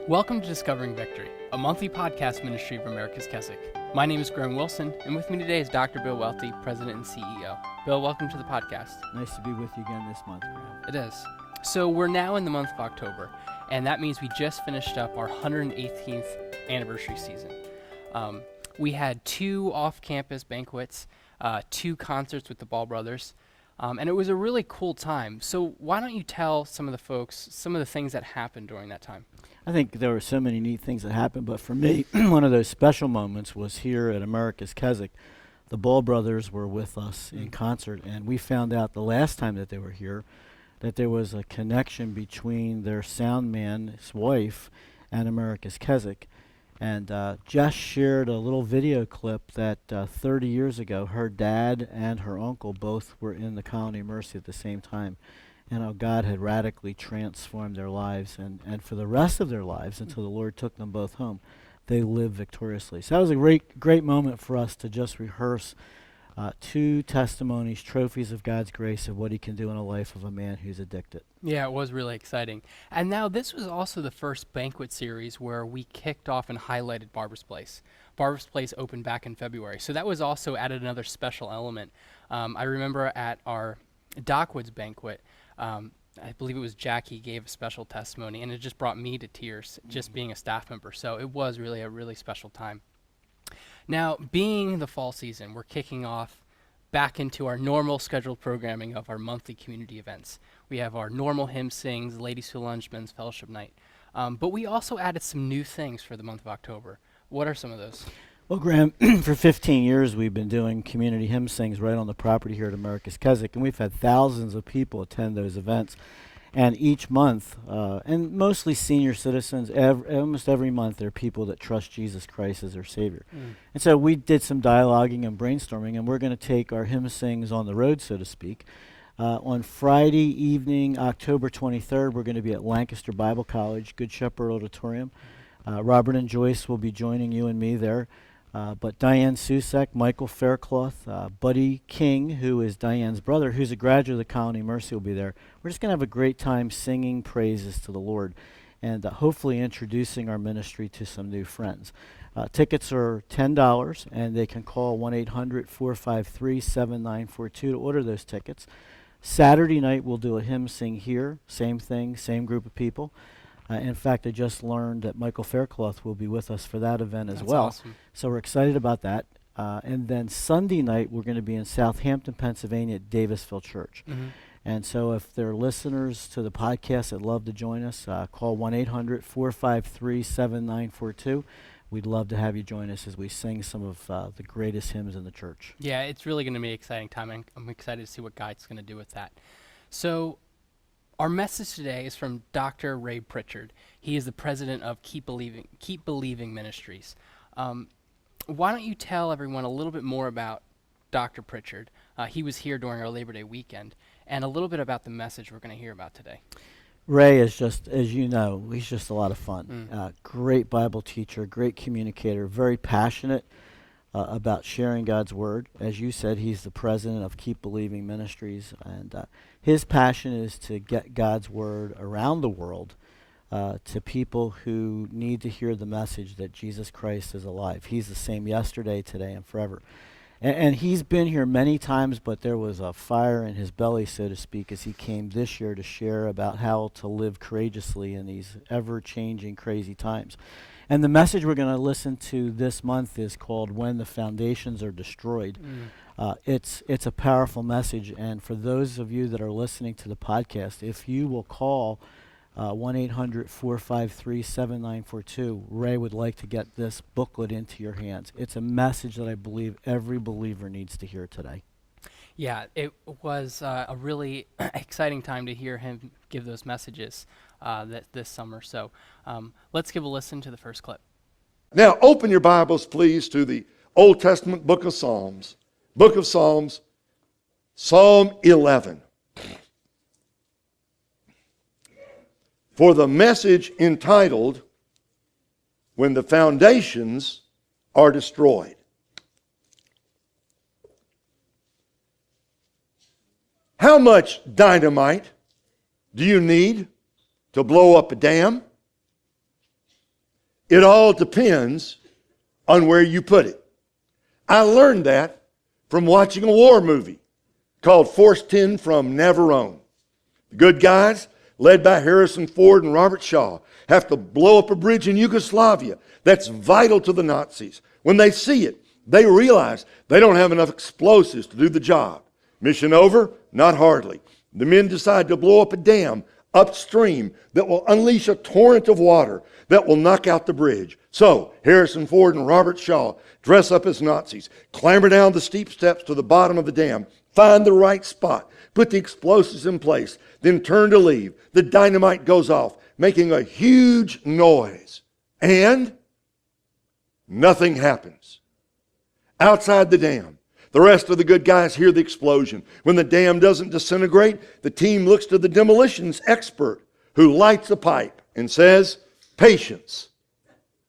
Welcome to Discovering Victory, a monthly podcast ministry of America's Keswick. My name is Graeme Wilson, and with me today is Dr. Bill Welte, President and CEO. Bill, welcome to the podcast. Nice to be with you again this month, Graeme. It is. So we're now in the month of October, and that means we just finished up our 118th anniversary season. We had 2 off-campus banquets, 2 concerts with the Ball Brothers, and it was a really cool time. So why don't you tell some of the folks some of the things that happened during that time? I think there were so many neat things that happened, but for me, one of those special moments was here at America's Keswick. The Ball Brothers were with us in concert, and we found out the last time that they were here that there was a connection between their sound man's wife and America's Keswick. And Jess shared a little video clip that 30 years ago, her dad and her uncle both were in the Colony of Mercy at the same time. And how God had radically transformed their lives. And for the rest of their lives, until the Lord took them both home, they lived victoriously. So that was a great moment for us to just rehearse 2 testimonies, trophies of God's grace of what he can do in the life of a man who's addicted. Yeah, it was really exciting. And now this was also the first banquet series where we kicked off and highlighted Barbara's Place. Barbara's Place opened back in February, so that was also added another special element. I remember at our Dockwoods banquet, I believe it was Jackie gave a special testimony, and it just brought me to tears, just being a staff member. So it was really a really special time. Now, being the fall season, we're kicking off back into our normal scheduled programming of our monthly community events. We have our normal hymn sings, Ladies Who Lunch, Men's Fellowship Night. But we also added some new things for the month of October. What are some of those? Well, Graeme, for 15 years we've been doing community hymn sings right on the property here at America's Keswick, and we've had thousands of people attend those events. And each month, and mostly senior citizens, almost every month there are people that trust Jesus Christ as their Savior. And so we did some dialoguing and brainstorming, and we're going to take our hymn sings on the road, so to speak. On Friday evening, October 23rd, we're going to be at Lancaster Bible College, Good Shepherd Auditorium. Robert and Joyce will be joining you and me there. But Diane Susek, Michael Faircloth, Buddy King, who is Diane's brother, who's a graduate of the Colony of Mercy, will be there. We're just going to have a great time singing praises to the Lord and hopefully introducing our ministry to some new friends. Tickets are $10, and they can call 1-800-453-7942 to order those tickets. Saturday night, we'll do a hymn sing here. Same thing, same group of people. In fact, I just learned that Michael Faircloth will be with us for that event as well. Awesome. So we're excited about that. And then Sunday night, we're going to be in Southampton, Pennsylvania at Davisville Church. And so if there are listeners to the podcast that love to join us, call 1-800-453-7942. We'd love to have you join us as we sing some of the greatest hymns in the church. Yeah, it's really going to be an exciting time, and I'm excited to see what God's going to do with that. So our message today is from Dr. Ray Pritchard. He is the president of Keep Believing Ministries. Why don't you tell everyone a little bit more about Dr. Pritchard? He was here during our Labor Day weekend, and a little bit about the message we're going to hear about today. Ray is just, as you know, he's just a lot of fun. Great Bible teacher, great communicator, very passionate about sharing God's Word. As you said, he's the president of Keep Believing Ministries, and his passion is to get God's Word around the world to people who need to hear the message that Jesus Christ is alive. He's the same yesterday, today, and forever. And he's been here many times, but there was a fire in his belly, so to speak, as he came this year to share about how to live courageously in these ever-changing, crazy times. And the message we're going to listen to this month is called When the Foundations Are Destroyed. It's a powerful message, and for those of you that are listening to the podcast, if you will call 1-800-453-7942, Ray would like to get this booklet into your hands. It's a message that I believe every believer needs to hear today. Yeah, it was a really exciting time to hear him give those messages this summer. So let's give a listen to the first clip. Now open your Bibles, please, to the Old Testament book of Psalms. Book of Psalms, Psalm 11. For the message entitled, When the Foundations Are Destroyed. How much dynamite do you need to blow up a dam? It all depends on where you put it. I learned that from watching a war movie called Force 10 from Navarone. The good guys, led by Harrison Ford and Robert Shaw, have to blow up a bridge in Yugoslavia that's vital to the Nazis. When they see it, they realize they don't have enough explosives to do the job. Mission over? Not hardly. The men decide to blow up a dam upstream that will unleash a torrent of water that will knock out the bridge. So, Harrison Ford and Robert Shaw dress up as Nazis, clamber down the steep steps to the bottom of the dam, find the right spot, put the explosives in place, then turn to leave. The dynamite goes off, making a huge noise. And nothing happens. Outside the dam, the rest of the good guys hear the explosion. When the dam doesn't disintegrate, the team looks to the demolitions expert who lights a pipe and says, patience.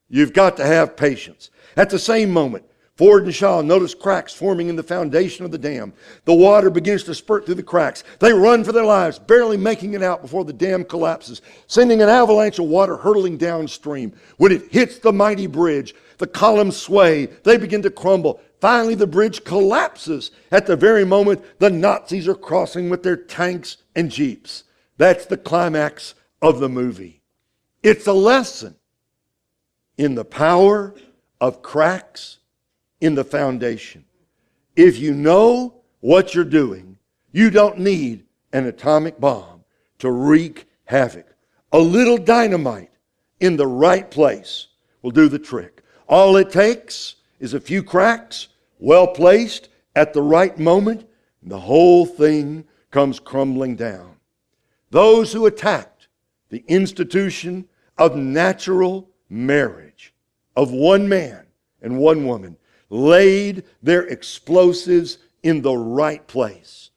You've got to have patience. At the same moment, Ford and Shaw notice cracks forming in the foundation of the dam. The water begins to spurt through the cracks. They run for their lives, barely making it out before the dam collapses, sending an avalanche of water hurtling downstream. When it hits the mighty bridge, the columns sway. They begin to crumble. Finally, the bridge collapses at the very moment the Nazis are crossing with their tanks and jeeps. That's the climax of the movie. It's a lesson in the power of cracks in the foundation. If you know what you're doing, you don't need an atomic bomb to wreak havoc. A little dynamite in the right place will do the trick. All it takes is a few cracks, well placed at the right moment, and the whole thing comes crumbling down. Those who attacked the institution of natural marriage, of one man and one woman, laid their explosives in the right place.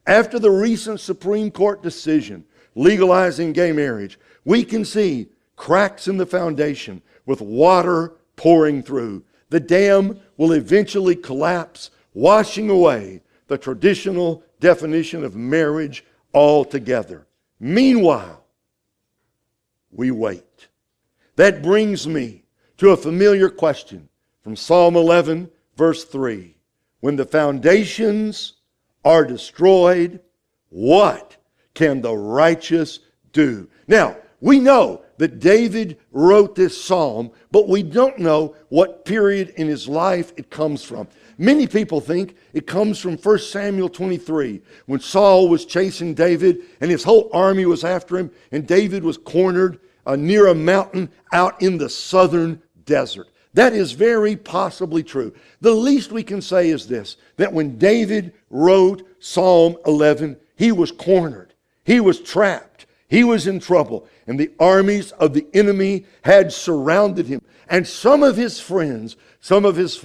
After the recent Supreme Court decision legalizing gay marriage, we can see cracks in the foundation with water pouring through. The dam will eventually collapse, washing away the traditional definition of marriage altogether. Meanwhile, we wait. That brings me to a familiar question from Psalm 11, verse 3. When the foundations are destroyed, what can the righteous do? Now, we know that David wrote this psalm, but we don't know what period in his life it comes from. Many people think it comes from 1 Samuel 23, when Saul was chasing David and his whole army was after him, and David was cornered near a mountain out in the southern desert. That is very possibly true. The least we can say is this, that when David wrote Psalm 11, he was cornered, he was trapped, he was in trouble, and the armies of the enemy had surrounded him. And some of his friends, some of his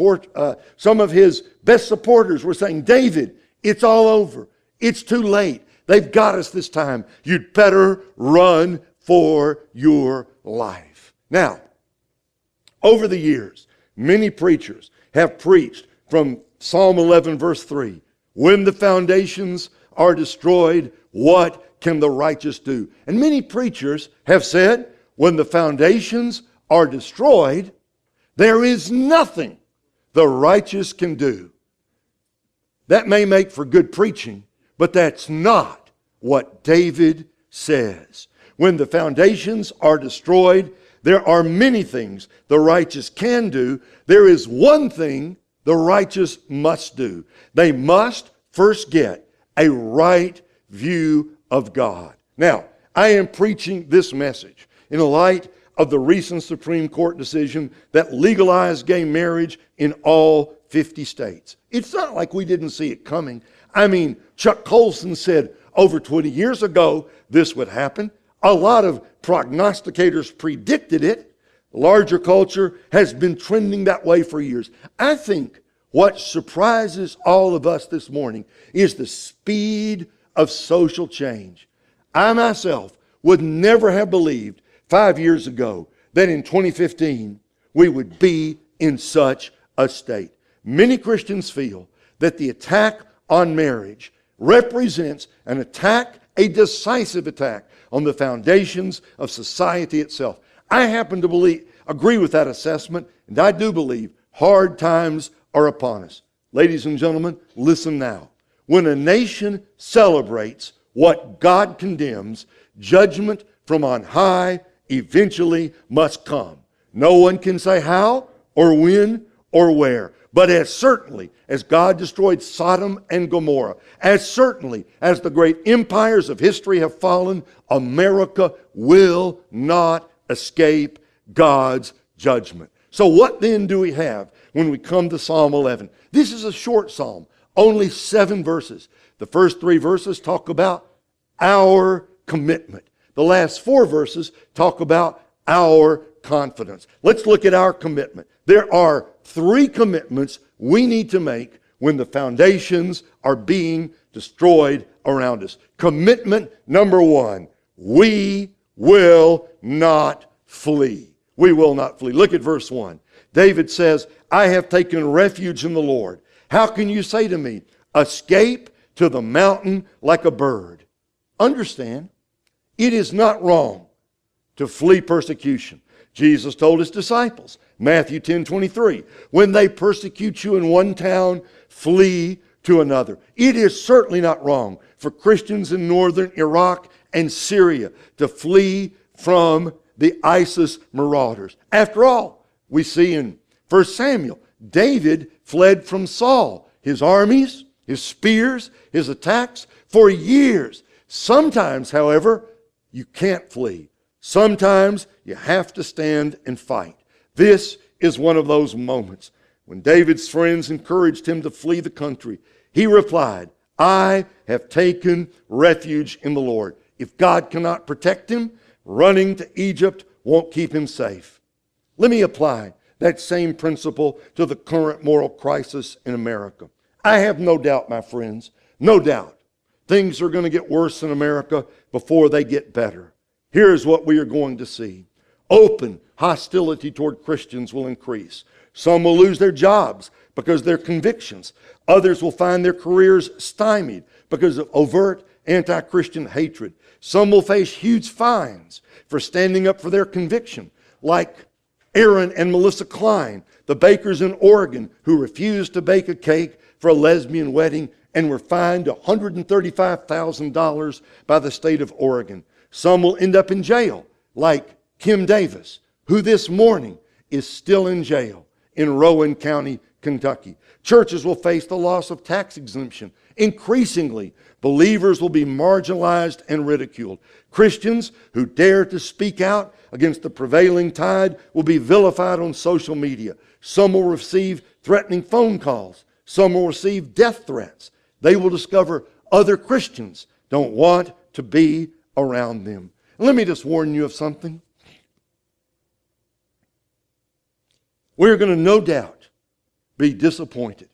best supporters were saying, David, it's all over. It's too late. They've got us this time. You'd better run for your life. Now, over the years, many preachers have preached from Psalm 11, verse 3. When the foundations are destroyed, what can the righteous do? And many preachers have said, when the foundations are destroyed, there is nothing the righteous can do. That may make for good preaching, but that's not what David says. When the foundations are destroyed, there are many things the righteous can do. There is one thing the righteous must do. They must first get a right view of God. Now, I am preaching this message in light of the recent Supreme Court decision that legalized gay marriage in all 50 states. It's not like we didn't see it coming. I mean, Chuck Colson said over 20 years ago this would happen. A lot of prognosticators predicted it. Larger culture has been trending that way for years. I think what surprises all of us this morning is the speed of social change. I myself would never have believed 5 years ago that in 2015 we would be in such a state. Many Christians feel that the attack on marriage represents an attack, a decisive attack on the foundations of society itself. I happen to believe agree with that assessment, and I do believe hard times are upon us. Ladies and gentlemen, listen now. When a nation celebrates what God condemns, judgment from on high eventually must come. No one can say how or when or where. But as certainly as God destroyed Sodom and Gomorrah, as certainly as the great empires of history have fallen, America will not escape God's judgment. So what then do we have when we come to Psalm 11? This is a short psalm, only 7 verses. The first 3 verses talk about our commitment. The last 4 verses talk about our confidence. Let's look at our commitment. There are 3 commitments we need to make when the foundations are being destroyed around us. Commitment number 1, we will not flee. We will not flee. Look at verse 1. David says, I have taken refuge in the Lord. How can you say to me, escape to the mountain like a bird? Understand, it is not wrong to flee persecution. Jesus told his disciples, Matthew 10:23, when they persecute you in one town, flee to another. It is certainly not wrong for Christians in northern Iraq and Syria to flee from the ISIS marauders. After all, we see in 1 Samuel, David fled from Saul, his armies, his spears, his attacks for years. Sometimes, however, you can't flee. Sometimes you have to stand and fight. This is one of those moments. When David's friends encouraged him to flee the country, he replied, I have taken refuge in the Lord. If God cannot protect him, running to Egypt won't keep him safe. Let me apply that same principle to the current moral crisis in America. I have no doubt, my friends, no doubt, things are going to get worse in America before they get better. Here's what we are going to see. Open hostility toward Christians will increase. Some will lose their jobs because of their convictions. Others will find their careers stymied because of overt anti-Christian hatred. Some will face huge fines for standing up for their conviction, like Aaron and Melissa Klein, the bakers in Oregon who refused to bake a cake for a lesbian wedding and were fined $135,000 by the state of Oregon. Some will end up in jail, like Kim Davis, who this morning is still in jail in Rowan County, Kentucky. Churches will face the loss of tax exemption. Increasingly, believers will be marginalized and ridiculed. Christians who dare to speak out against the prevailing tide will be vilified on social media. Some will receive threatening phone calls. Some will receive death threats. They will discover other Christians don't want to be around them. Let me just warn you of something. We're going to no doubt be disappointed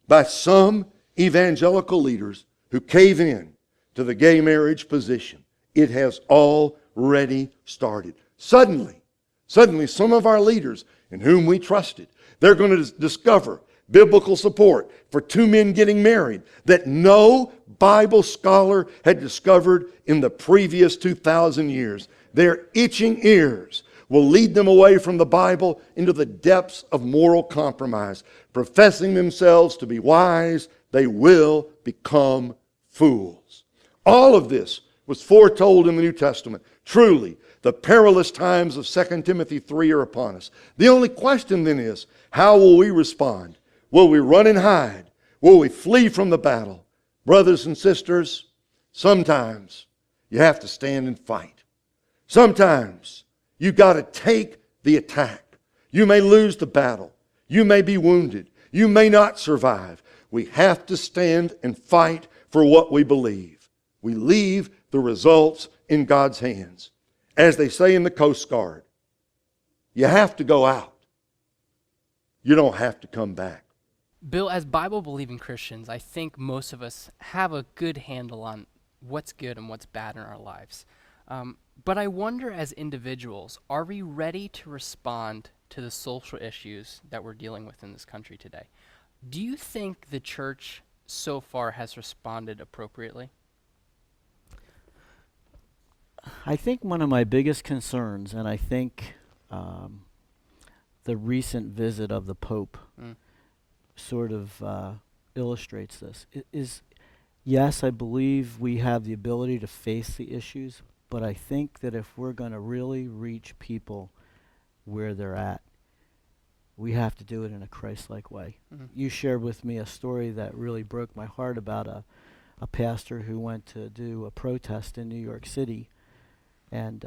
by some evangelical leaders who cave in to the gay marriage position. It has already started. Suddenly, some of our leaders in whom we trusted, they're going to discover biblical support for 2 men getting married that no Bible scholar had discovered in the previous 2,000 years. Their itching ears will lead them away from the Bible into the depths of moral compromise. Professing themselves to be wise, they will become fools. All of this was foretold in the New Testament. Truly, the perilous times of 2 Timothy 3 are upon us. The only question then is, how will we respond? Will we run and hide? Will we flee from the battle? Brothers and sisters, sometimes you have to stand and fight. Sometimes you got to take the attack. You may lose the battle. You may be wounded. You may not survive. We have to stand and fight for what we believe. We leave the results in God's hands. As they say in the Coast Guard, you have to go out. You don't have to come back. Bill, as Bible-believing Christians, I think most of us have a good handle on what's good and what's bad in our lives. But I wonder, as individuals, are we ready to respond to the social issues that we're dealing with in this country today? Do you think the church so far has responded appropriately? I think one of my biggest concerns, and I think the recent visit of the Pope sort of illustrates this. Yes, I believe we have the ability to face the issues, but I think that if we're going to really reach people where they're at, we have to do it in a Christ-like way. You shared with me a story that really broke my heart about a pastor who went to do a protest in New York City. And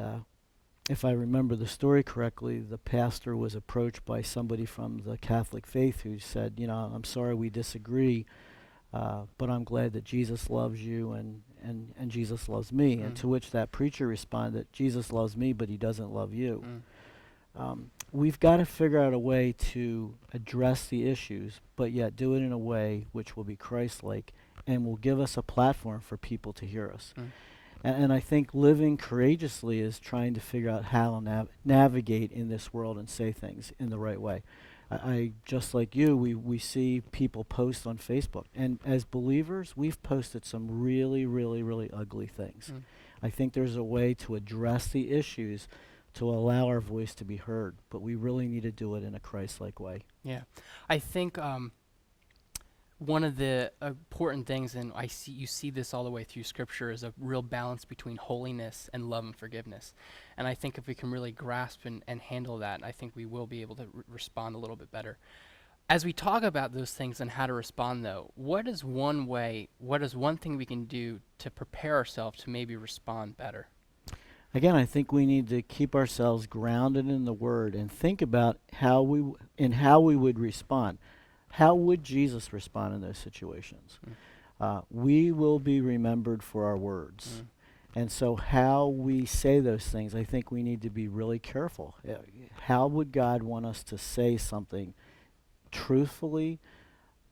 if I remember the story correctly, the pastor was approached by somebody from the Catholic faith who said, you know, I'm sorry we disagree, but I'm glad that Jesus loves you and Jesus loves me. And to which that preacher responded, Jesus loves me, but he doesn't love you. We've got to figure out a way to address the issues, but yet do it in a way which will be Christ-like and will give us a platform for people to hear us. And I think living courageously is trying to figure out how to navigate in this world and say things in the right way. I just like you, we see people post on Facebook. And as believers, we've posted some really, really, really ugly things. I think there's a way to address the issues to allow our voice to be heard, but we really need to do it in a Christ-like way. Yeah. I think one of the important things, and you see this all the way through Scripture, is a real balance between holiness and love and forgiveness. And I think if we can really grasp and handle that, I think we will be able to respond a little bit better. As we talk about those things and how to respond, though, what is one thing we can do to prepare ourselves to maybe respond better? Again, I think we need to keep ourselves grounded in the Word and think about how we would respond. How would Jesus respond in those situations? We will be remembered for our words. And so how we say those things, I think we need to be really careful. How would God want us to say something truthfully,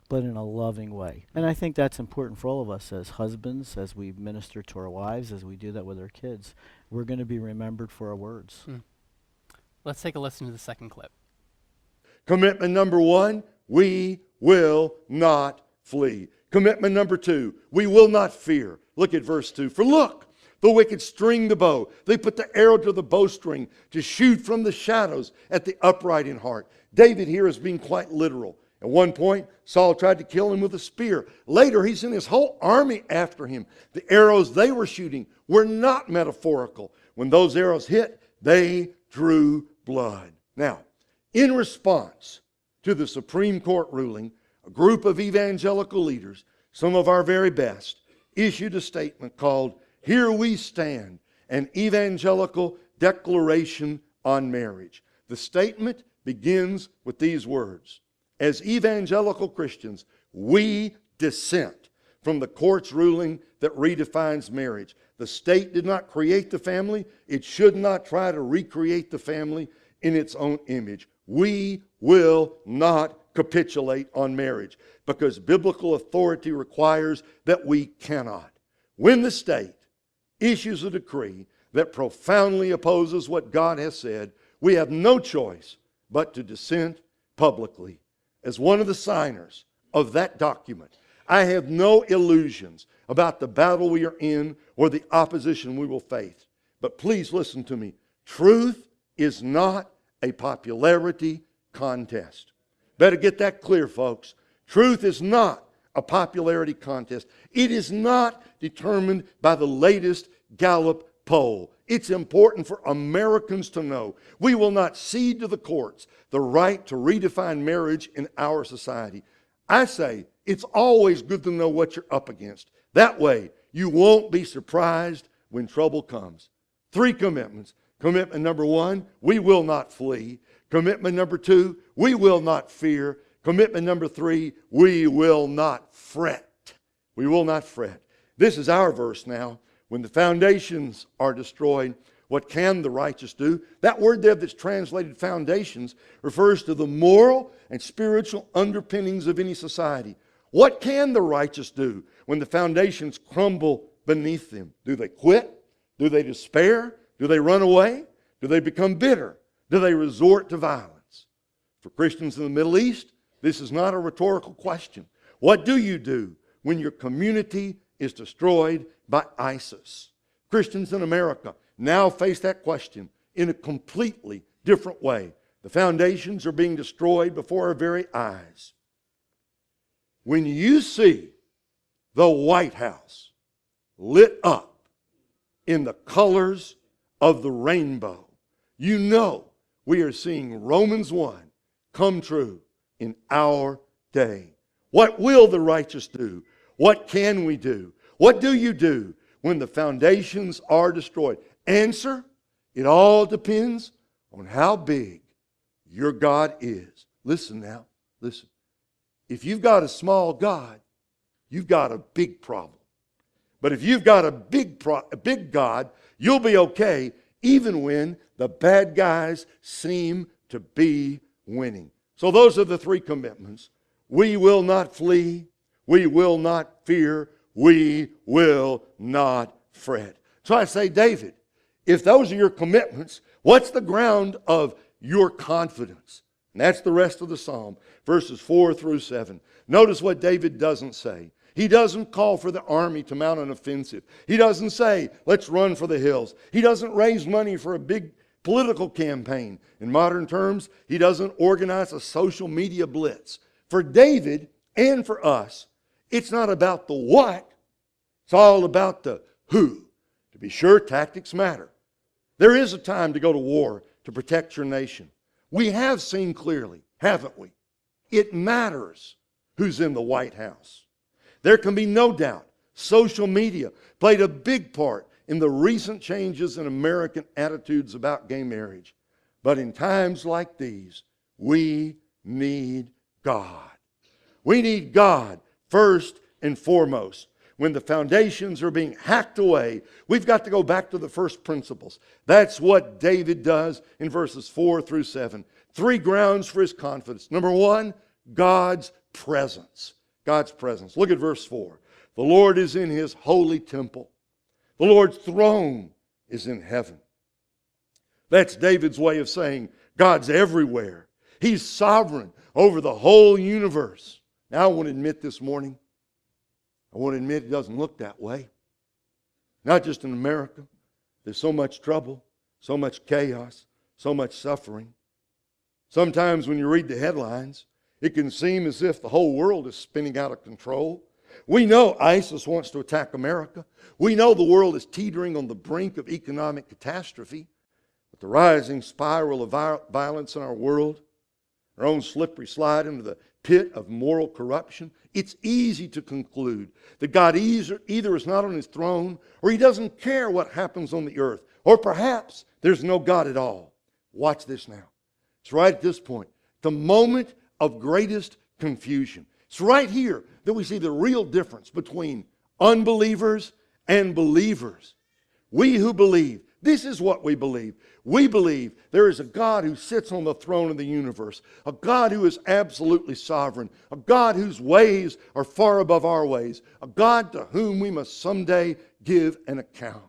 but in a loving way? And I think that's important for all of us as husbands, as we minister to our wives, as we do that with our kids. We're going to be remembered for our words. Let's take a listen to the second clip. Commitment number 1, we will not flee. Commitment number 2, we will not fear. Look at verse 2. For look, the wicked string the bow. They put the arrow to the bowstring to shoot from the shadows at the upright in heart. David here is being quite literal. At one point, Saul tried to kill him with a spear. Later, he sent his whole army after him. The arrows they were shooting were not metaphorical. When those arrows hit, they drew blood. Now, in response to the Supreme Court ruling, a group of evangelical leaders, some of our very best, issued a statement called, Here We Stand, an Evangelical Declaration on Marriage. The statement begins with these words. As evangelical Christians, we dissent from the court's ruling that redefines marriage. The state did not create the family. It should not try to recreate the family in its own image. We will not capitulate on marriage because biblical authority requires that we cannot. When the state issues a decree that profoundly opposes what God has said, we have no choice but to dissent publicly. As one of the signers of that document, I have no illusions about the battle we are in or the opposition we will face. But please listen to me. Truth is not a popularity contest. Better get that clear, folks. Truth is not a popularity contest. It is not determined by the latest Gallup poll. It's important for Americans to know we will not cede to the courts the right to redefine marriage in our society. I say it's always good to know what you're up against. That way, you won't be surprised when trouble comes. 3 commitments. Commitment number 1, we will not flee. Commitment number 2, we will not fear. Commitment number 3, we will not fret. We will not fret. This is our verse now. When the foundations are destroyed, what can the righteous do? That word there that's translated foundations refers to the moral and spiritual underpinnings of any society. What can the righteous do when the foundations crumble beneath them? Do they quit? Do they despair? Do they run away? Do they become bitter? Do they resort to violence? For Christians in the Middle East, this is not a rhetorical question. What do you do when your community is destroyed by ISIS? Christians in America now face that question in a completely different way. The foundations are being destroyed before our very eyes. When you see the White House lit up in the colors of the rainbow, you know we are seeing Romans 1 come true in our day. What will the righteous do? What can we do? What do you do when the foundations are destroyed? Answer, it all depends on how big your God is. Listen now, listen. If you've got a small God, you've got a big problem. But if you've got a big God, you'll be okay even when the bad guys seem to be winning. So those are the three commitments. We will not flee. We will not fear. We will not fret. So I say, David, if those are your commitments, what's the ground of your confidence? And that's the rest of the psalm, verses 4 through 7. Notice what David doesn't say. He doesn't call for the army to mount an offensive. He doesn't say, let's run for the hills. He doesn't raise money for a big political campaign. In modern terms, he doesn't organize a social media blitz. For David and for us, it's not about the what, it's all about the who. To be sure, tactics matter. There is a time to go to war to protect your nation. We have seen clearly, haven't we? It matters who's in the White House. There can be no doubt social media played a big part in the recent changes in American attitudes about gay marriage. But in times like these, we need God. We need God first and foremost. When the foundations are being hacked away, we've got to go back to the first principles. That's what David does in verses 4 through 7. Three grounds for his confidence. Number one, God's presence. God's presence. Look at verse 4. The Lord is in his holy temple. The Lord's throne is in heaven. That's David's way of saying God's everywhere. He's sovereign over the whole universe. Now I want to admit this morning, I want to admit it doesn't look that way. Not just in America. There's so much trouble, so much chaos, so much suffering. Sometimes when you read the headlines, it can seem as if the whole world is spinning out of control. We know ISIS wants to attack America. We know the world is teetering on the brink of economic catastrophe. With the rising spiral of violence in our world, our own slippery slide into the pit of moral corruption, it's easy to conclude that God either is not on his throne or he doesn't care what happens on the earth. Or perhaps there's no God at all. Watch this now. It's right at this point, the moment of greatest confusion. It's right here that we see the real difference between unbelievers and believers. We who believe, this is what we believe. We believe there is a God who sits on the throne of the universe, a God who is absolutely sovereign, a God whose ways are far above our ways, a God to whom we must someday give an account.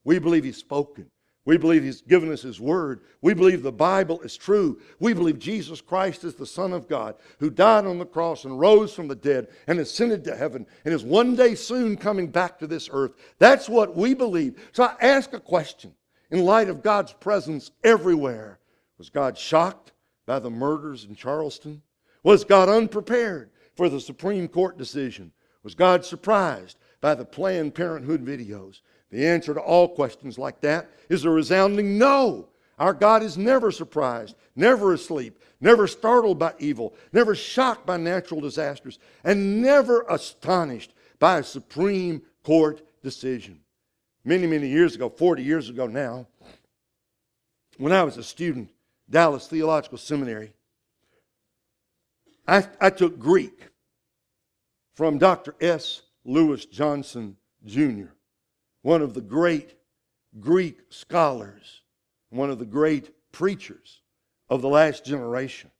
We believe he's spoken. We believe he's given us his word. We believe the Bible is true. We believe Jesus Christ is the Son of God who died on the cross and rose from the dead and ascended to heaven and is one day soon coming back to this earth. That's what we believe. So I ask a question in light of God's presence everywhere. Was God shocked by the murders in Charleston? Was God unprepared for the Supreme Court decision? Was God surprised by the Planned Parenthood videos? The answer to all questions like that is a resounding no. Our God is never surprised, never asleep, never startled by evil, never shocked by natural disasters, and never astonished by a Supreme Court decision. Many, many years ago, 40 years ago now, when I was a student, Dallas Theological Seminary, I took Greek from Dr. S. Lewis Johnson, Jr., one of the great Greek scholars, one of the great preachers of the last generation,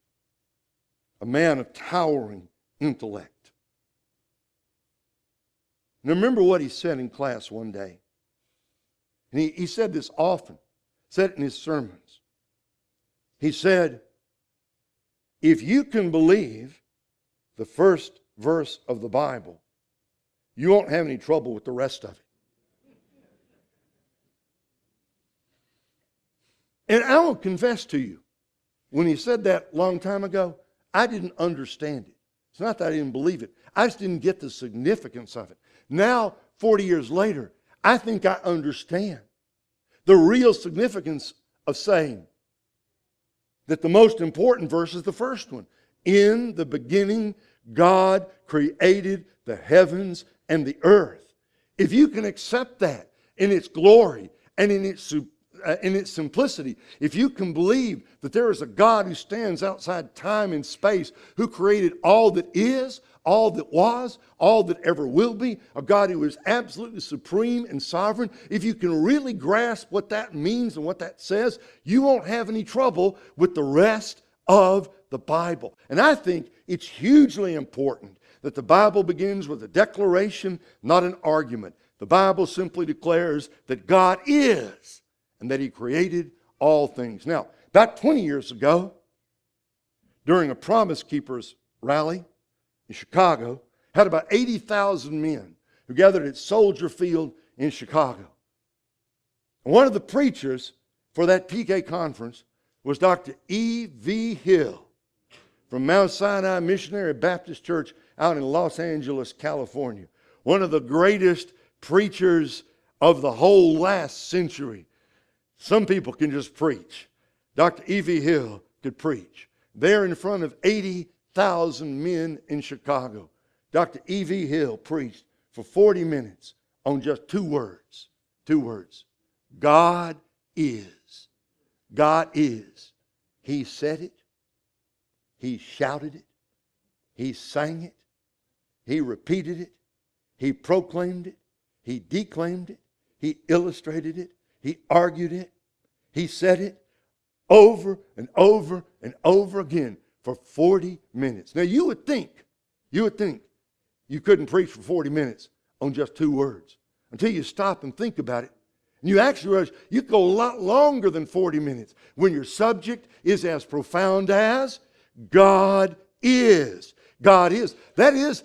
a man of towering intellect. And remember what he said in class one day. And he said this often, said it in his sermons. He said, if you can believe the first verse of the Bible, you won't have any trouble with the rest of it. And I will confess to you, when he said that a long time ago, I didn't understand it. It's not that I didn't believe it. I just didn't get the significance of it. Now, 40 years later, I think I understand the real significance of saying that the most important verse is the first one. In the beginning, God created the heavens and the earth. If you can accept that in its glory and in its simplicity, if you can believe that there is a God who stands outside time and space, who created all that is, all that was, all that ever will be, a God who is absolutely supreme and sovereign, if you can really grasp what that means and what that says, you won't have any trouble with the rest of the Bible. And I think it's hugely important that the Bible begins with a declaration, not an argument. The Bible simply declares that God is and that He created all things. Now, about 20 years ago, during a Promise Keepers rally in Chicago, had about 80,000 men who gathered at Soldier Field in Chicago. And one of the preachers for that PK conference was Dr. E.V. Hill from Mount Sinai Missionary Baptist Church out in Los Angeles, California. One of the greatest preachers of the whole last century. Some people can just preach. Dr. E.V. Hill could preach. There in front of 80,000 men in Chicago, Dr. E.V. Hill preached for 40 minutes on just two words. Two words. God is. God is. He said it. He shouted it. He sang it. He repeated it. He proclaimed it. He declaimed it. He illustrated it. He argued it. He said it over and over and over again for 40 minutes. Now you would think you couldn't preach for 40 minutes on just two words until you stop and think about it. And you actually realize you could go a lot longer than 40 minutes when your subject is as profound as God is. God is. That is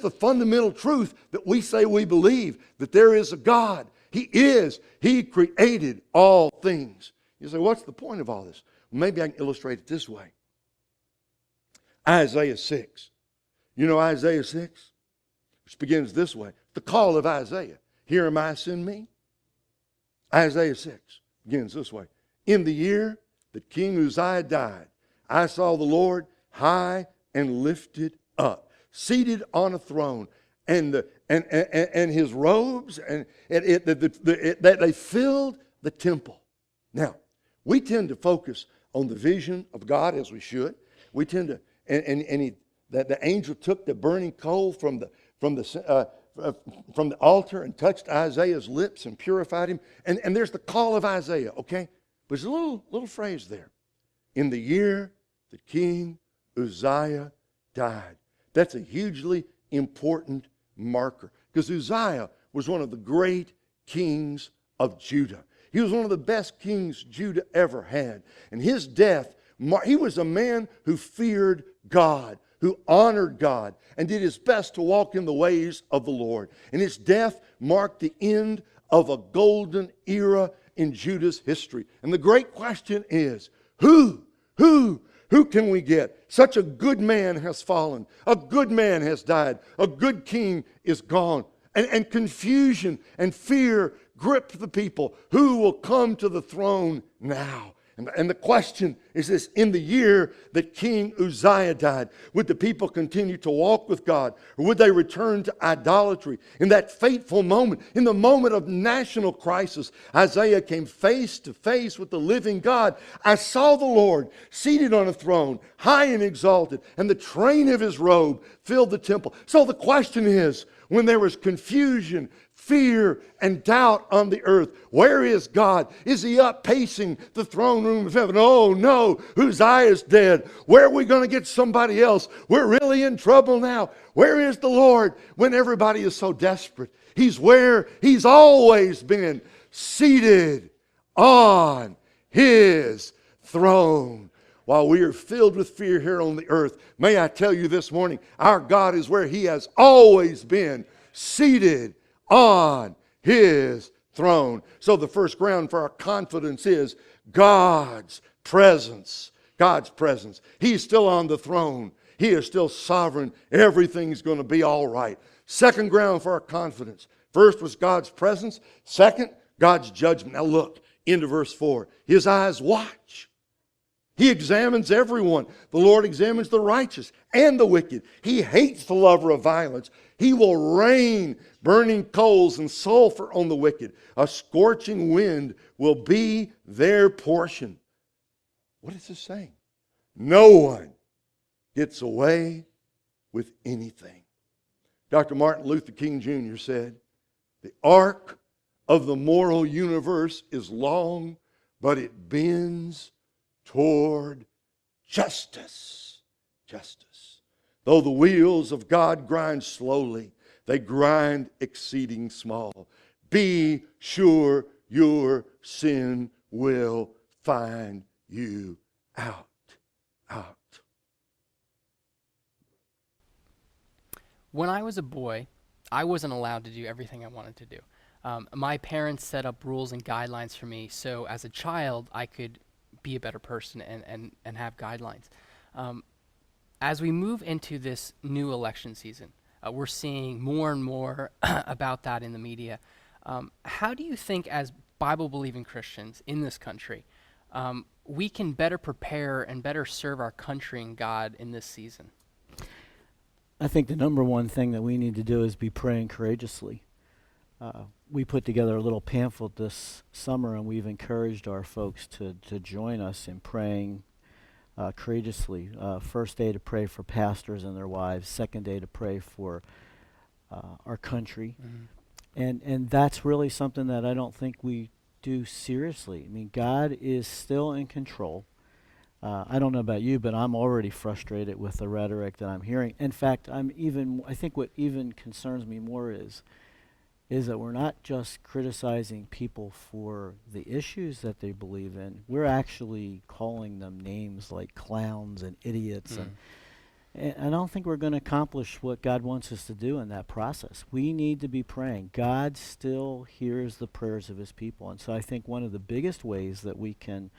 the fundamental truth that we say we believe, that there is a God. He is. He created all things. You say, what's the point of all this? Well, maybe I can illustrate it this way. Isaiah 6. You know Isaiah 6? Which begins this way. The call of Isaiah. Here am I, send me. Isaiah 6 begins this way. In the year that King Uzziah died, I saw the Lord high and lifted up, seated on a throne, and his robes and that they filled the temple. Now, we tend to focus on the vision of God as we should. We tend to, that the angel took the burning coal from the altar and touched Isaiah's lips and purified him. And there's the call of Isaiah, okay? But there's a little phrase there. In the year that King Uzziah died. That's a hugely important marker, because Uzziah was one of the great kings of Judah. He was one of the best kings Judah ever had. And his death, he was a man who feared God, who honored God, and did his best to walk in the ways of the Lord. And his death marked the end of a golden era in Judah's history. And the great question is, who can we get? Such a good man has fallen. A good man has died. A good king is gone. And confusion and fear grip the people. Who will come to the throne now? And the question is this: in the year that King Uzziah died, would the people continue to walk with God, or would they return to idolatry? In that fateful moment, in the moment of national crisis, Isaiah came face to face with the living God. I saw the Lord seated on a throne, high and exalted, and the train of his robe filled the temple. So the question is, when there was confusion, fear, and doubt on the earth, where is God? Is he up pacing the throne room of heaven? Oh no, Uzziah's dead. Where are we going to get somebody else? We're really in trouble now. Where is the Lord when everybody is so desperate? He's where he's always been, seated on his throne. While we are filled with fear here on the earth, may I tell you this morning, our God is where he has always been, seated on his throne. So the first ground for our confidence is God's presence. God's presence. He's still on the throne. He is still sovereign. Everything's going to be all right. Second ground for our confidence. First was God's presence. Second, God's judgment. Now look into verse 4. His eyes watch. He examines everyone. The Lord examines the righteous and the wicked. He hates the lover of violence. He will rain burning coals and sulfur on the wicked. A scorching wind will be their portion. What is this saying? No one gets away with anything. Dr. Martin Luther King Jr. said, the arc of the moral universe is long, but it bends toward justice. Justice. Though the wheels of God grind slowly, they grind exceeding small. Be sure your sin will find you out. Out. When I was a boy, I wasn't allowed to do everything I wanted to do. My parents set up rules and guidelines for me, so as a child, I could be a better person and have guidelines. As we move into this new election season, we're seeing more and more about that in the media. How do you think, as Bible-believing Christians in this country, we can better prepare and better serve our country and God in this season? I think the number one thing that we need to do is be praying courageously. We put together a little pamphlet this summer, and we've encouraged our folks to join us in praying courageously. First day to pray for pastors and their wives. Second day to pray for our country. Mm-hmm. And that's really something that I don't think we do seriously. I mean, God is still in control. I don't know about you, but I'm already frustrated with the rhetoric that I'm hearing. In fact, I think what even concerns me more is that we're not just criticizing people for the issues that they believe in. We're actually calling them names like clowns and idiots. And I don't think we're going to accomplish what God wants us to do in that process. We need to be praying. God still hears the prayers of his people. And so I think one of the biggest ways that we can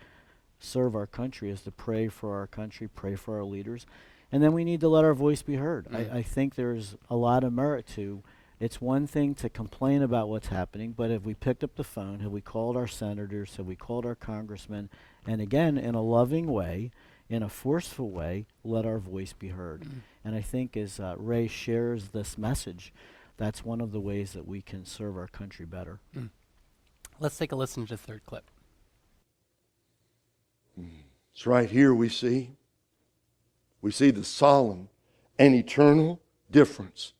serve our country is to pray for our country, pray for our leaders. And then we need to let our voice be heard. I think there's a lot of merit to. It's one thing to complain about what's happening, but have we picked up the phone? Have we called our senators? Have we called our congressmen? And again, in a loving way, in a forceful way, let our voice be heard. And I think as Ray shares this message, that's one of the ways that we can serve our country better. Let's take a listen to the third clip. It's right here we see the solemn and eternal difference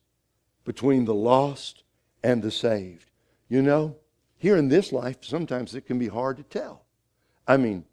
between the lost and the saved. You know, here in this life, sometimes it can be hard to tell. I mean,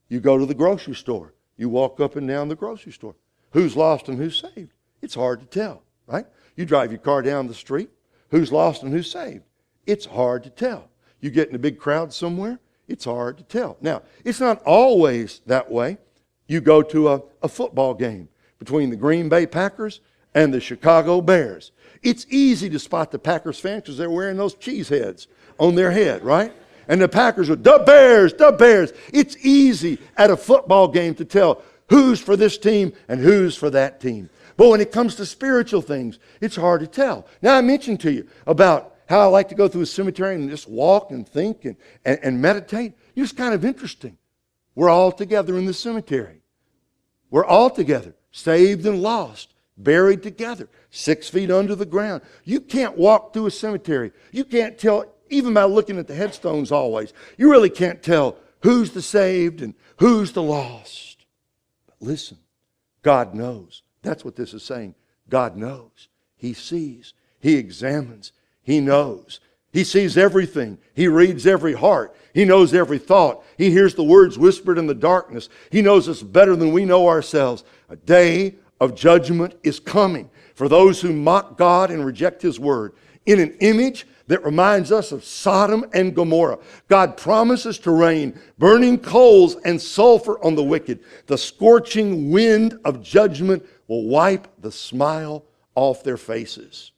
you go to the grocery store. You walk up and down the grocery store. Who's lost and who's saved? It's hard to tell, right? You drive your car down the street. Who's lost and who's saved? It's hard to tell. You get in a big crowd somewhere. It's hard to tell. Now, it's not always that way. You go to a football game between the Green Bay Packers and the Chicago Bears. It's easy to spot the Packers fans because they're wearing those cheese heads on their head, right? And the Packers are, the Bears, the Bears. It's easy at a football game to tell who's for this team and who's for that team. But when it comes to spiritual things, it's hard to tell. Now, I mentioned to you about how I like to go through a cemetery and just walk and think and meditate. It's kind of interesting. We're all together in the cemetery. We're all together, saved and lost, buried together, 6 feet under the ground. You can't walk through a cemetery. You can't tell, even by looking at the headstones always, you really can't tell who's the saved and who's the lost. But listen, God knows. That's what this is saying. God knows. He sees. He examines. He knows. He sees everything. He reads every heart. He knows every thought. He hears the words whispered in the darkness. He knows us better than we know ourselves. A day of judgment is coming for those who mock God and reject His word. In an image that reminds us of Sodom and Gomorrah, God promises to rain burning coals and sulfur on the wicked. The scorching wind of judgment will wipe the smile off their faces.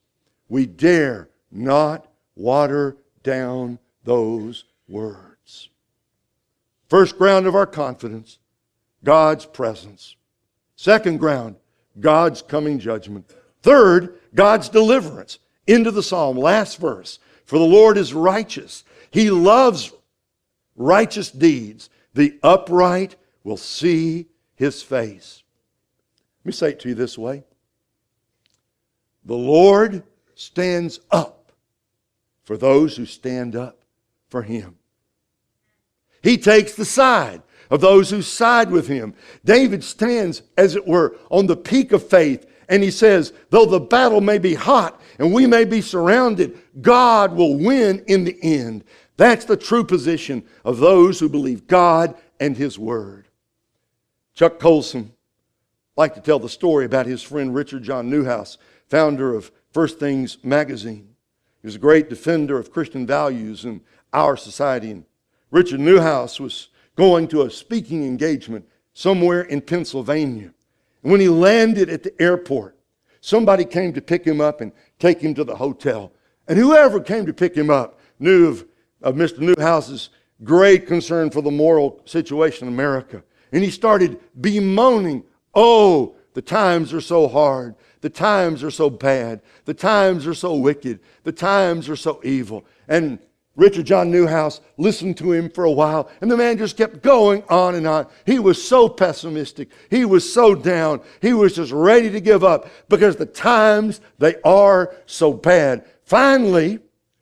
We dare not water down those words. First ground of our confidence, God's presence. Second ground, God's coming judgment. Third, God's deliverance. Into the psalm, last verse. For the Lord is righteous. He loves righteous deeds. The upright will see His face. Let me say it to you this way. The Lord stands up for those who stand up for Him. He takes the side of those who side with Him. David stands, as it were, on the peak of faith, and he says, though the battle may be hot and we may be surrounded, God will win in the end. That's the true position of those who believe God and His Word. Chuck Colson liked to tell the story about his friend Richard John Newhouse, founder of First Things magazine. He was a great defender of Christian values in our society. And Richard Newhouse was going to a speaking engagement somewhere in Pennsylvania. And when he landed at the airport, somebody came to pick him up and take him to the hotel. And whoever came to pick him up knew of Mr. Newhouse's great concern for the moral situation in America. And he started bemoaning, oh, the times are so hard. The times are so bad. The times are so wicked. The times are so evil. And Richard John Newhouse listened to him for a while, and the man just kept going on and on. He was so pessimistic. He was so down. He was just ready to give up because the times, they are so bad. Finally,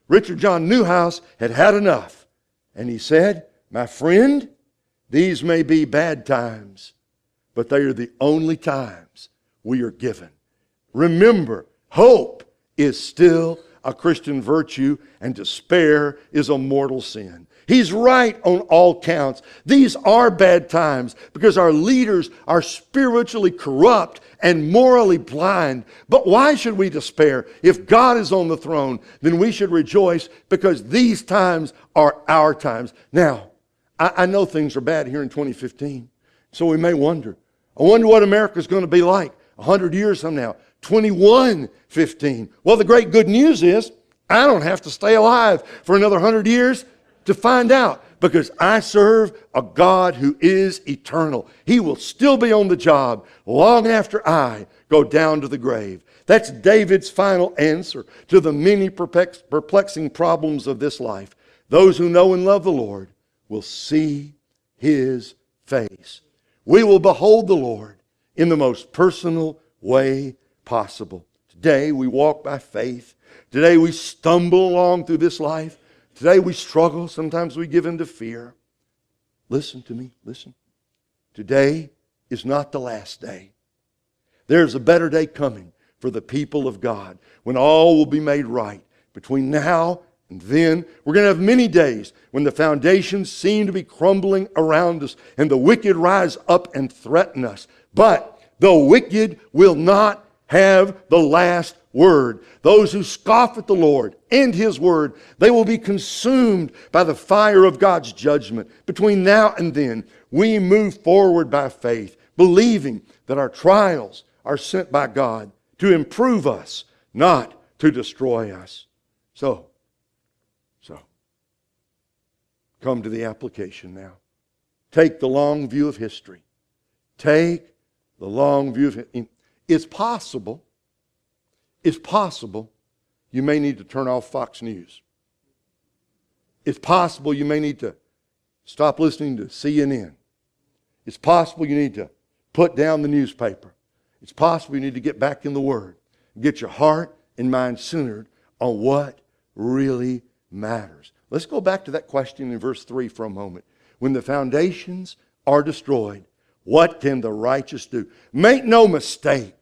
Richard John Newhouse had had enough, and he said, my friend, these may be bad times, but they are the only times we are given. Remember, hope is still a Christian virtue, and despair is a mortal sin. He's right on all counts. These are bad times because our leaders are spiritually corrupt and morally blind. But why should we despair? If God is on the throne, then we should rejoice because these times are our times. Now, I know things are bad here in 2015, so we may wonder. I wonder what America's going to be like 100 years from now. 21:15. Well, the great good news is I don't have to stay alive for another 100 years to find out because I serve a God who is eternal. He will still be on the job long after I go down to the grave. That's David's final answer to the many perplexing problems of this life. Those who know and love the Lord will see His face. We will behold the Lord in the most personal way possible. Today we walk by faith. Today we stumble along through this life. Today we struggle. Sometimes we give in to fear. Listen to me. Listen. Today is not the last day. There's a better day coming for the people of God when all will be made right. Between now and then, we're going to have many days when the foundations seem to be crumbling around us and the wicked rise up and threaten us. But the wicked will not have the last word. Those who scoff at the Lord and His word, they will be consumed by the fire of God's judgment. Between now and then, we move forward by faith, believing that our trials are sent by God to improve us, not to destroy us. So, come to the application now. Take the long view of history. Take the long view of history. It's possible you may need to turn off Fox News. It's possible you may need to stop listening to CNN. It's possible you need to put down the newspaper. It's possible you need to get back in the Word. Get your heart and mind centered on what really matters. Let's go back to that question in verse 3 for a moment. When the foundations are destroyed, what can the righteous do? Make no mistake.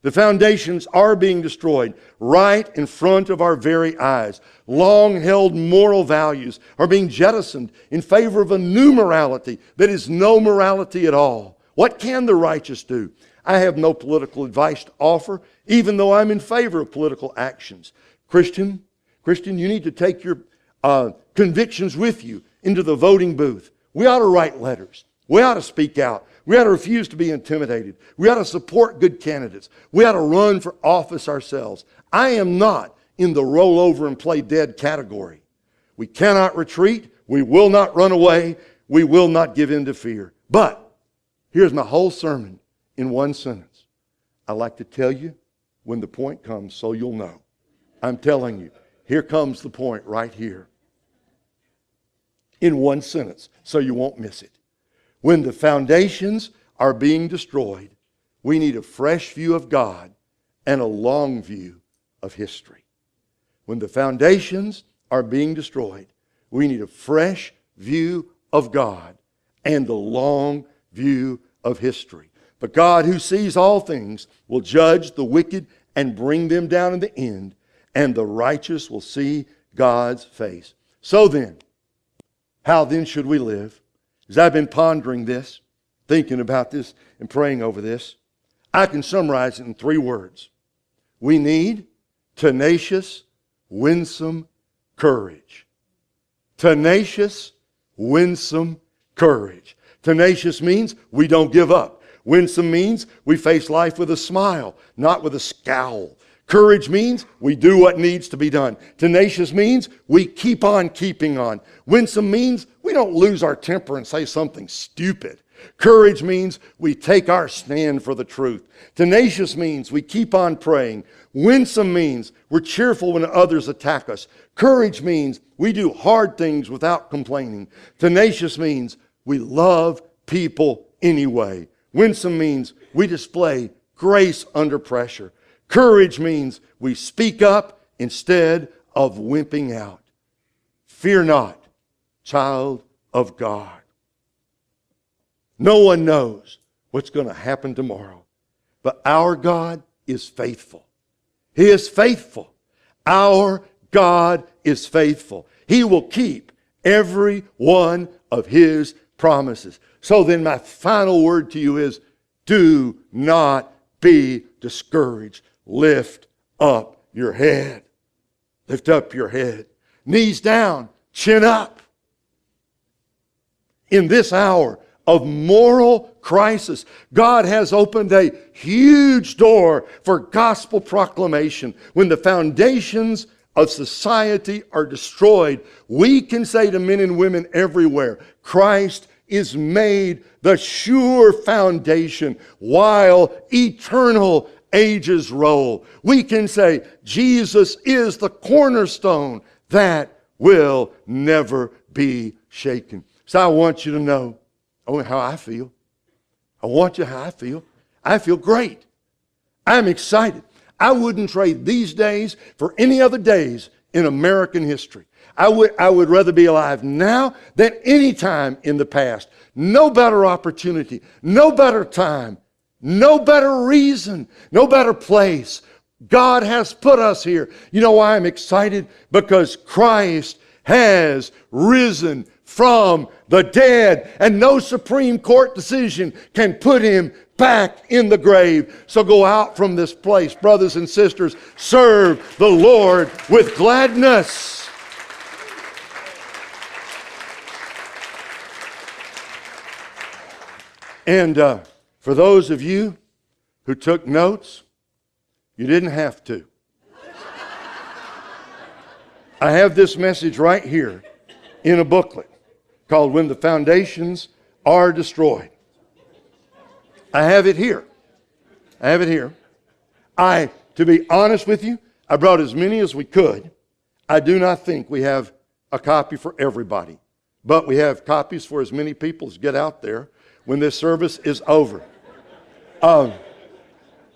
The foundations are being destroyed right in front of our very eyes. Long-held moral values are being jettisoned in favor of a new morality that is no morality at all. What can the righteous do? I have no political advice to offer, even though I'm in favor of political actions. Christian, you need to take your convictions with you into the voting booth. We ought to write letters. We ought to speak out. We ought to refuse to be intimidated. We ought to support good candidates. We ought to run for office ourselves. I am not in the roll over and play dead category. We cannot retreat. We will not run away. We will not give in to fear. But Here's my whole sermon in one sentence. I like to tell you when the point comes so you'll know. I'm telling you, here comes the point right here. In one sentence, so you won't miss it. When the foundations are being destroyed, we need a fresh view of God and a long view of history. When the foundations are being destroyed, we need a fresh view of God and a long view of history. But God, who sees all things, will judge the wicked and bring them down in the end, and the righteous will see God's face. So then, how then should we live? As I've been pondering this, thinking about this, and praying over this, I can summarize it in 3 words. We need tenacious, winsome courage. Tenacious, winsome courage. Tenacious means we don't give up. Winsome means we face life with a smile, not with a scowl. Courage means we do what needs to be done. Tenacious means we keep on keeping on. Winsome means we don't lose our temper and say something stupid. Courage means we take our stand for the truth. Tenacious means we keep on praying. Winsome means we're cheerful when others attack us. Courage means we do hard things without complaining. Tenacious means we love people anyway. Winsome means we display grace under pressure. Courage means we speak up instead of wimping out. Fear not, child of God. No one knows what's going to happen tomorrow, but our God is faithful. He is faithful. Our God is faithful. He will keep every one of His promises. So then my final word to you is, do not be discouraged. Lift up your head. Lift up your head. Knees down, chin up. In this hour of moral crisis, God has opened a huge door for gospel proclamation. When the foundations of society are destroyed, we can say to men and women everywhere, Christ is made the sure foundation while eternal ages roll. We can say Jesus is the cornerstone that will never be shaken. So I want you to know how I feel. I want you how I feel. I feel great. I'm excited. I wouldn't trade these days for any other days in American history. I would rather be alive now than any time in the past. No better opportunity, no better time, no better reason, no better place. God has put us here. You know why I'm excited? Because Christ has risen from the dead, and no Supreme Court decision can put Him back in the grave. So go out from this place, brothers and sisters, serve the Lord with gladness. And for those of you who took notes, you didn't have to. I have this message right here in a booklet called When the Foundations Are Destroyed. I have it here. To be honest with you, I brought as many as we could. I do not think we have a copy for everybody, but we have copies for as many people as get out there when this service is over. I'm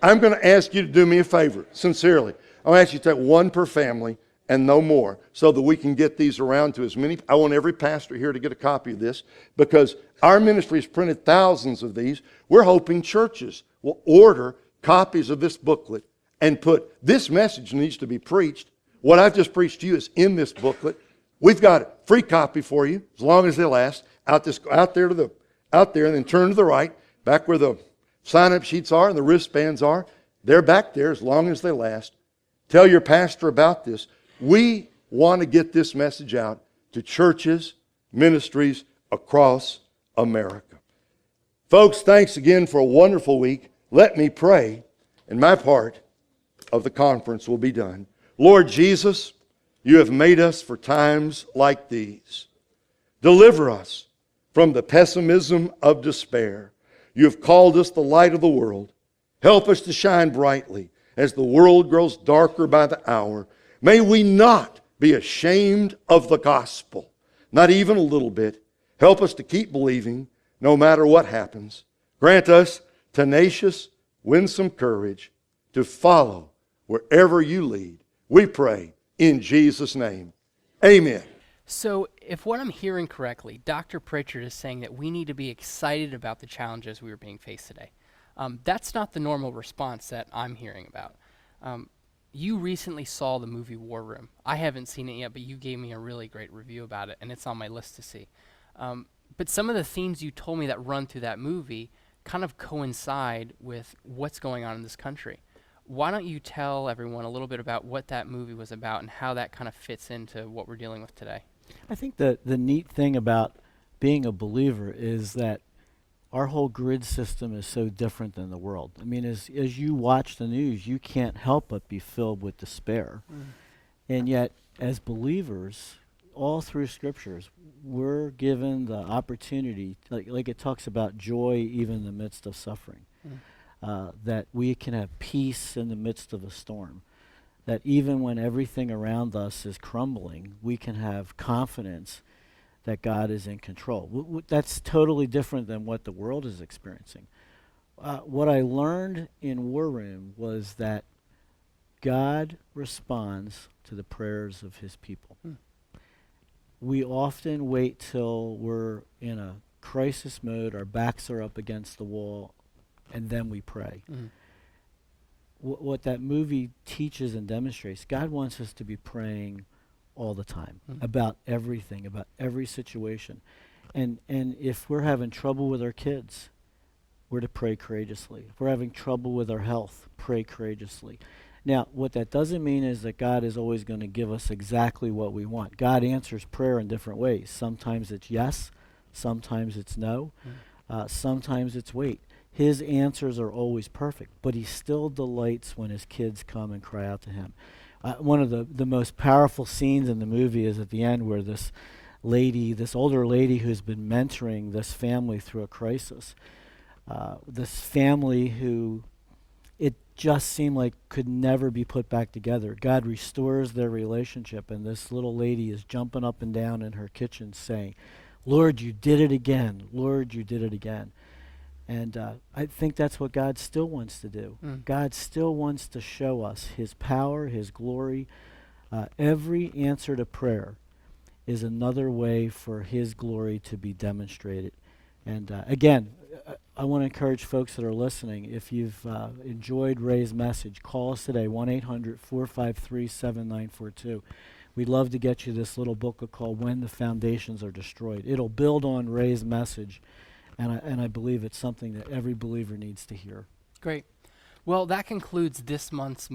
going to ask you to do me a favor, sincerely. I'll ask you to take one per family and no more, so that we can get these around to as many. I want every pastor here to get a copy of this, because our ministry has printed thousands of these. We're hoping churches will order copies of this booklet and put, this message needs to be preached. What I've just preached to you is in this booklet. We've got a free copy for you, as long as they last. Out there, and then turn to the right, back where the sign-up sheets are and the wristbands are. They're back there as long as they last. Tell your pastor about this. We want to get this message out to churches, ministries across America. Folks, thanks again for a wonderful week. Let me pray, and my part of the conference will be done. Lord Jesus, you have made us for times like these. Deliver us from the pessimism of despair. You have called us the light of the world. Help us to shine brightly as the world grows darker by the hour. May we not be ashamed of the gospel, not even a little bit. Help us to keep believing no matter what happens. Grant us tenacious, winsome courage to follow wherever you lead. We pray in Jesus' name. Amen. So if what I'm hearing correctly, Dr. Pritchard is saying that we need to be excited about the challenges we are being faced today. That's not the normal response that I'm hearing about. You recently saw the movie War Room. I haven't seen it yet, but you gave me a really great review about it, and it's on my list to see. But some of the themes you told me that run through that movie kind of coincide with what's going on in this country. Why don't you tell everyone a little bit about what that movie was about and how that kind of fits into what we're dealing with today? I think that the neat thing about being a believer is that our whole grid system is so different than the world. I mean, as you watch the news, you can't help but be filled with despair. And yet, as believers, all through scriptures, we're given the opportunity, like it talks about joy even in the midst of suffering, that we can have peace in the midst of a storm, that even when everything around us is crumbling, we can have confidence that God is in control. That's totally different than what the world is experiencing. What I learned in War Room was that God responds to the prayers of his people. We often wait till we're in a crisis mode, our backs are up against the wall, and then we pray. What that movie teaches and demonstrates, God wants us to be praying all the time about everything, about every situation. And if we're having trouble with our kids, we're to pray courageously. If we're having trouble with our health, pray courageously. Now, what that doesn't mean is that God is always going to give us exactly what we want. God answers prayer in different ways. Sometimes it's yes, sometimes it's no, sometimes it's wait. His answers are always perfect, but he still delights when his kids come and cry out to him. One of the most powerful scenes in the movie is at the end where this older lady who's been mentoring this family through a crisis, this family who it just seemed like could never be put back together. God restores their relationship, and this little lady is jumping up and down in her kitchen saying, "Lord, you did it again. Lord, you did it again." And I think that's what God still wants to do. God still wants to show us his power, his glory. Every answer to prayer is another way for his glory to be demonstrated. And again, I want to encourage folks that are listening, if you've enjoyed Ray's message, call us today, 1-800-453-7942. We'd love to get you this little booklet called When the Foundations Are Destroyed. It'll build on Ray's message. And I believe it's something that every believer needs to hear. Great. Well, that concludes this month's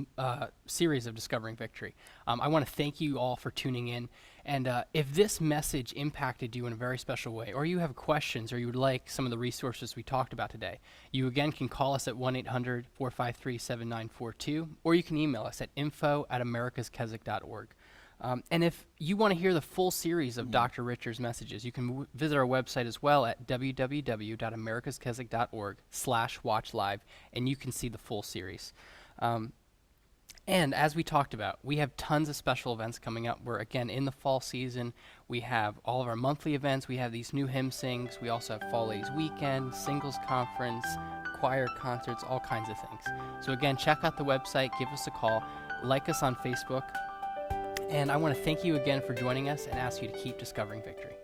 series of Discovering Victory. I want to thank you all for tuning in. And if this message impacted you in a very special way, or you have questions, or you would like some of the resources we talked about today, you again can call us at 1-800-453-7942, or you can email us at info@americaskeswick.org. And if you want to hear the full series of Dr. Richard's messages, you can visit our website as well at www.americaskeswick.org/watchlive, and you can see the full series. And as we talked about, we have tons of special events coming up. We're, again, in the fall season. We have all of our monthly events. We have these new hymn sings. We also have Fall Ladies Weekend, Singles Conference, choir concerts, all kinds of things. So again, check out the website, give us a call, like us on Facebook. And I want to thank you again for joining us and ask you to keep discovering victory.